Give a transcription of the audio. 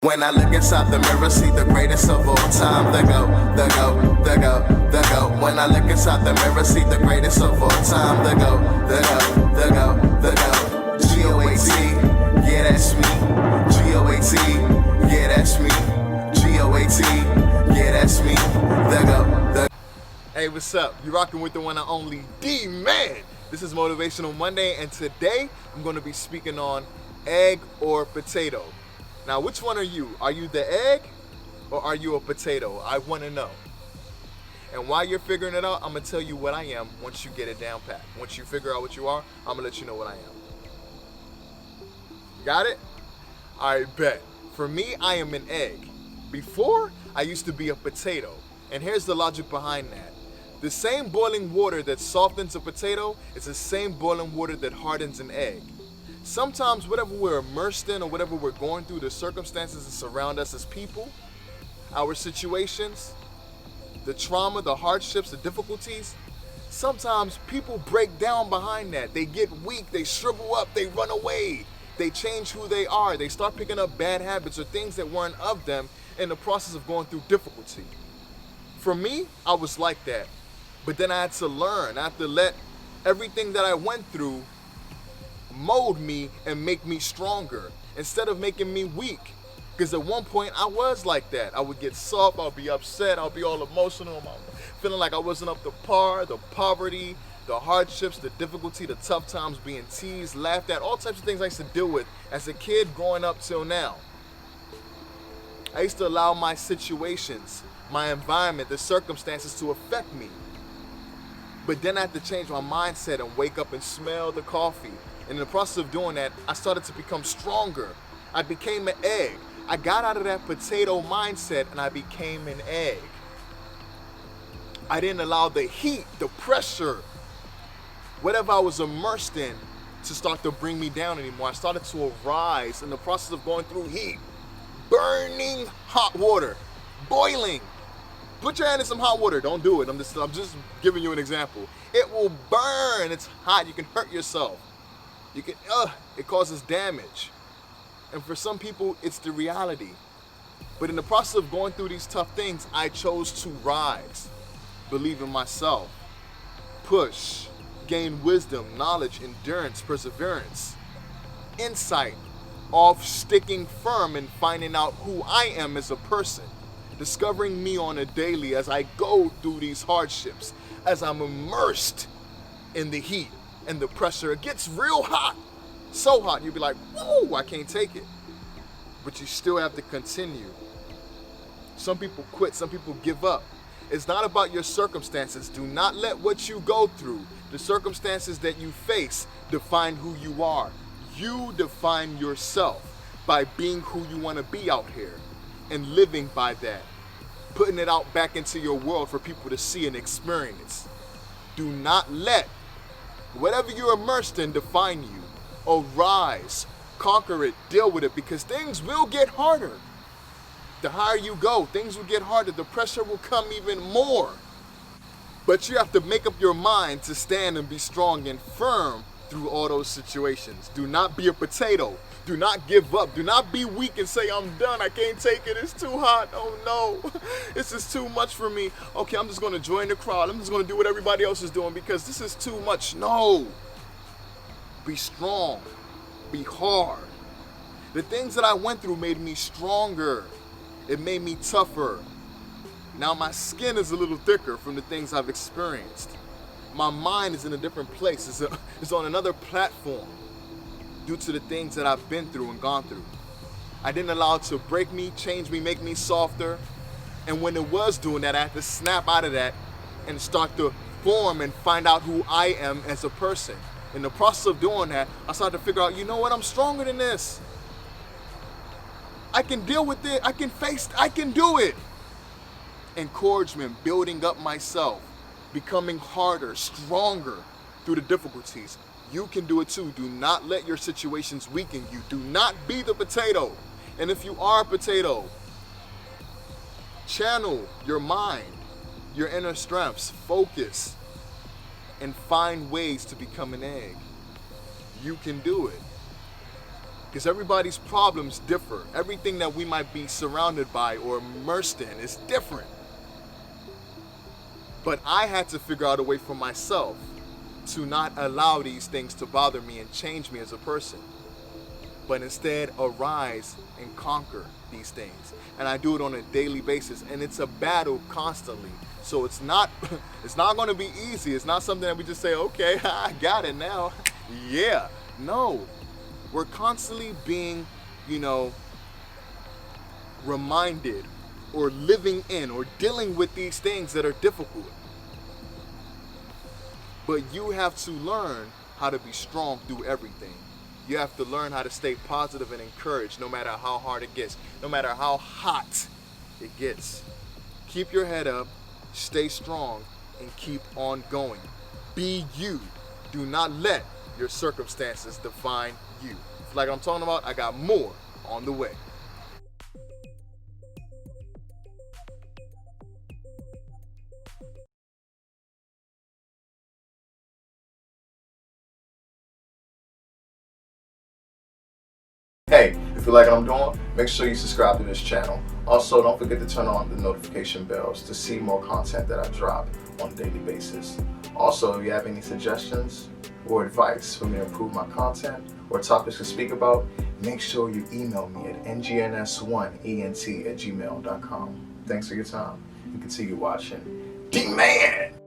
When I look inside the mirror, see the greatest of all time. The go. When I look inside the mirror, see the greatest of all time. The go. G-O-A-T, yeah, that's me. G-O-A-T, yeah, that's me. G-O-A-T, yeah, that's me. The go. Hey, what's up? You rocking with the one and only D-Man. This is Motivational Monday, and today I'm going to be speaking on egg or potato. Now, which one are you? Are you the egg or are you a potato? I want to know. And while you're figuring it out, I'm going to tell you what I am once you get it down pat. Once you figure out what you are, I'm going to let you know what I am. Got it? I bet. For me, I am an egg. Before, I used to be a potato. And here's the logic behind that. The same boiling water that softens a potato is the same boiling water that hardens an egg. Sometimes whatever we're immersed in or whatever we're going through, the circumstances that surround us as people, our situations, the trauma, the hardships, the difficulties, sometimes people break down behind that. They get weak, they shrivel up, they run away, they change who they are, they start picking up bad habits or things that weren't of them in the process of going through difficulty. For me, I was like that. But then I had to learn, I had to let everything that I went through mold me and make me stronger instead of making me weak. Because at one point I was like that. I would get soft, I'll be upset, I'll be all emotional, feeling like I wasn't up to par, the poverty, the hardships, the difficulty, the tough times, being teased, laughed at, all types of things I used to deal with as a kid growing up till now. I used to allow my situations, my environment, the circumstances to affect me. But then I had to change my mindset and wake up and smell the coffee. And in the process of doing that, I started to become stronger. I became an egg. I got out of that potato mindset and I became an egg. I didn't allow the heat, the pressure, whatever I was immersed in to start to bring me down anymore. I started to arise in the process of going through heat, burning hot water, boiling. Put your hand in some hot water. Don't do it. I'm just giving you an example. It will burn. It's hot. You can hurt yourself. It causes damage. And for some people, it's the reality. But in the process of going through these tough things, I chose to rise, believe in myself, push, gain wisdom, knowledge, endurance, perseverance, insight, of sticking firm and finding out who I am as a person, discovering me on a daily as I go through these hardships, as I'm immersed in the heat and the pressure. It gets real hot, so hot you'll be like, whoa, I can't take it. But you still have to continue. Some people quit, some people give up. It's not about your circumstances. Do not let what you go through, the circumstances that you face, define who you are. You define yourself by being who you want to be out here and living by that, putting it out back into your world for people to see and experience. Do not let whatever you're immersed in define you. Arise, conquer it, deal with it, because things will get harder. The higher you go, things will get harder. The pressure will come even more. But you have to make up your mind to stand and be strong and firm through all those situations. Do not be a potato. Do not give up. Do not be weak and say, I'm done. I can't take it. It's too hot. Oh no. This is too much for me. Okay, I'm just going to join the crowd. I'm just going to do what everybody else is doing because this is too much. No. Be strong. Be hard. The things that I went through made me stronger. It made me tougher. Now my skin is a little thicker from the things I've experienced. My mind is in a different place. It's on another platform due to the things that I've been through and gone through. I didn't allow it to break me, change me, make me softer. And when it was doing that, I had to snap out of that and start to form and find out who I am as a person. In the process of doing that, I started to figure out, you know what, I'm stronger than this. I can deal with it, I can do it. Encouragement, building up myself, becoming harder, stronger through the difficulties. You can do it too. Do not let your situations weaken you. Do not be the potato. And if you are a potato, channel your mind, your inner strengths, focus, and find ways to become an egg. You can do it. Because everybody's problems differ. Everything that we might be surrounded by or immersed in is different. But I had to figure out a way for myself to not allow these things to bother me and change me as a person, but instead arise and conquer these things. And I do it on a daily basis, and it's a battle constantly. So it's not it's not going to be easy. It's not something that we just say, okay, I got it now. Yeah, no, we're constantly being, reminded or living in or dealing with these things that are difficult. But you have to learn how to be strong through everything. You have to learn how to stay positive and encouraged no matter how hard it gets, no matter how hot it gets. Keep your head up, stay strong, and keep on going. Be you. Do not let your circumstances define you. Like I'm talking about, I got more on the way. Hey, if you like what I'm doing, make sure you subscribe to this channel. Also, don't forget to turn on the notification bells to see more content that I drop on a daily basis. Also, if you have any suggestions or advice for me to improve my content or topics to speak about, make sure you email me at ngns1ent@gmail.com. Thanks for your time and continue watching. D-Man!